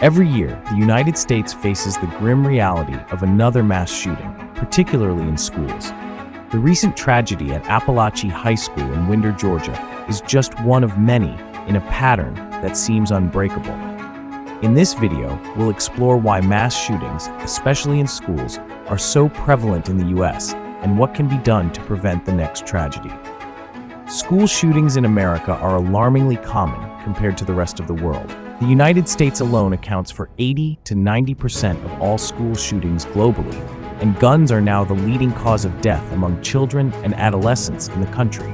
Every year, the United States faces the grim reality of another mass shooting, particularly in schools. The recent tragedy at Apalachee High School in Winder, Georgia, is just one of many in a pattern that seems unbreakable. In this video, we'll explore why mass shootings, especially in schools, are so prevalent in the US and what can be done to prevent the next tragedy. School shootings in America are alarmingly common compared to the rest of the world. The United States alone accounts for 80 to 90% of all school shootings globally, and guns are now the leading cause of death among children and adolescents in the country.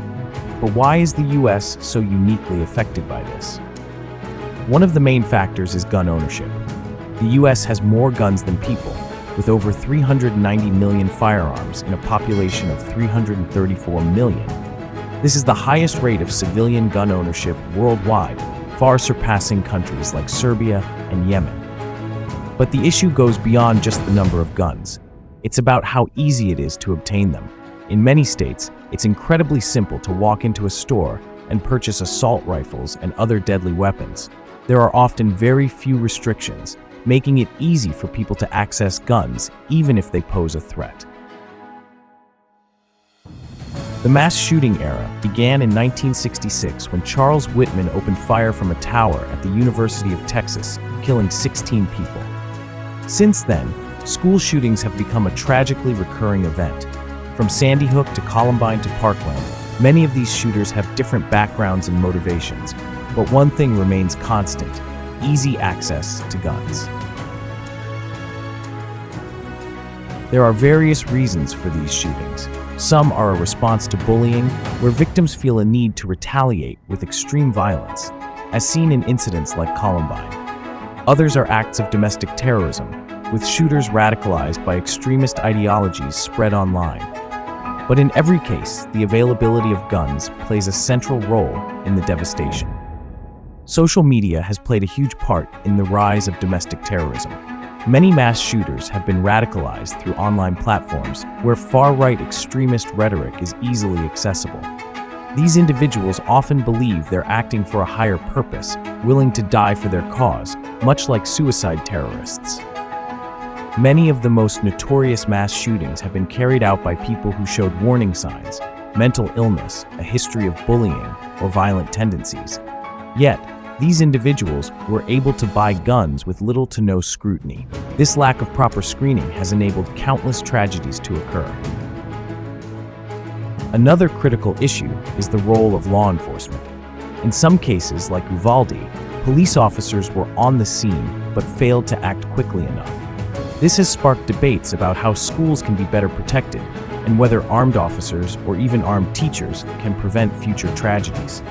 But why is the US so uniquely affected by this? One of the main factors is gun ownership. The US has more guns than people, with over 390 million firearms in a population of 334 million. This is the highest rate of civilian gun ownership worldwide, far surpassing countries like Serbia and Yemen. But the issue goes beyond just the number of guns. It's about how easy it is to obtain them. In many states, it's incredibly simple to walk into a store and purchase assault rifles and other deadly weapons. There are often very few restrictions, making it easy for people to access guns even if they pose a threat. The mass shooting era began in 1966 when Charles Whitman opened fire from a tower at the University of Texas, killing 16 people. Since then, school shootings have become a tragically recurring event. From Sandy Hook to Columbine to Parkland, many of these shooters have different backgrounds and motivations, but one thing remains constant: easy access to guns. There are various reasons for these shootings. Some are a response to bullying, where victims feel a need to retaliate with extreme violence, as seen in incidents like Columbine. Others are acts of domestic terrorism, with shooters radicalized by extremist ideologies spread online. But in every case, the availability of guns plays a central role in the devastation. Social media has played a huge part in the rise of domestic terrorism. Many mass shooters have been radicalized through online platforms where far-right extremist rhetoric is easily accessible. These individuals often believe they're acting for a higher purpose, willing to die for their cause, much like suicide terrorists. Many of the most notorious mass shootings have been carried out by people who showed warning signs, mental illness, a history of bullying, or violent tendencies. Yet, these individuals were able to buy guns with little to no scrutiny. This lack of proper screening has enabled countless tragedies to occur. Another critical issue is the role of law enforcement. In some cases, like Uvalde, police officers were on the scene but failed to act quickly enough. This has sparked debates about how schools can be better protected and whether armed officers or even armed teachers can prevent future tragedies.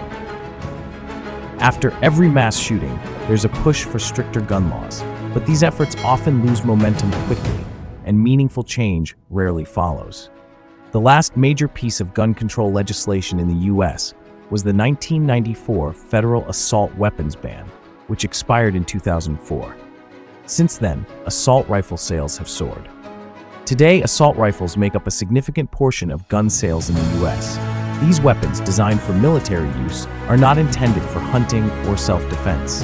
After every mass shooting, there's a push for stricter gun laws, but these efforts often lose momentum quickly, and meaningful change rarely follows. The last major piece of gun control legislation in the US was the 1994 federal assault weapons ban, which expired in 2004. Since then, assault rifle sales have soared. Today, assault rifles make up a significant portion of gun sales in the US. These weapons, designed for military use, are not intended for hunting or self-defense.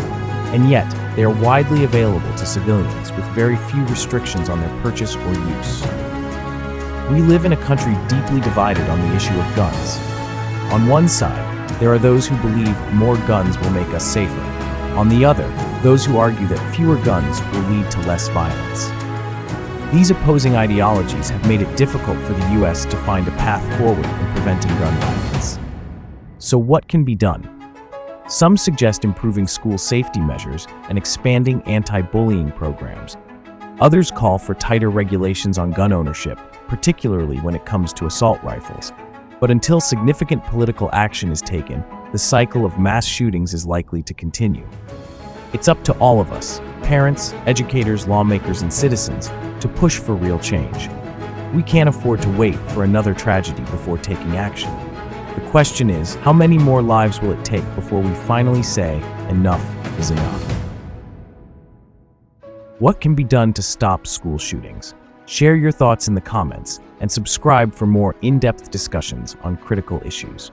And yet, they are widely available to civilians with very few restrictions on their purchase or use. We live in a country deeply divided on the issue of guns. On one side, there are those who believe more guns will make us safer. On the other, those who argue that fewer guns will lead to less violence. These opposing ideologies have made it difficult for the US to find a path forward in preventing gun violence. So what can be done? Some suggest improving school safety measures and expanding anti-bullying programs. Others call for tighter regulations on gun ownership, particularly when it comes to assault rifles. But until significant political action is taken, the cycle of mass shootings is likely to continue. It's up to all of us, parents, educators, lawmakers, and citizens, to push for real change. We can't afford to wait for another tragedy before taking action. The question is, how many more lives will it take before we finally say, enough is enough? What can be done to stop school shootings? Share your thoughts in the comments and subscribe for more in-depth discussions on critical issues.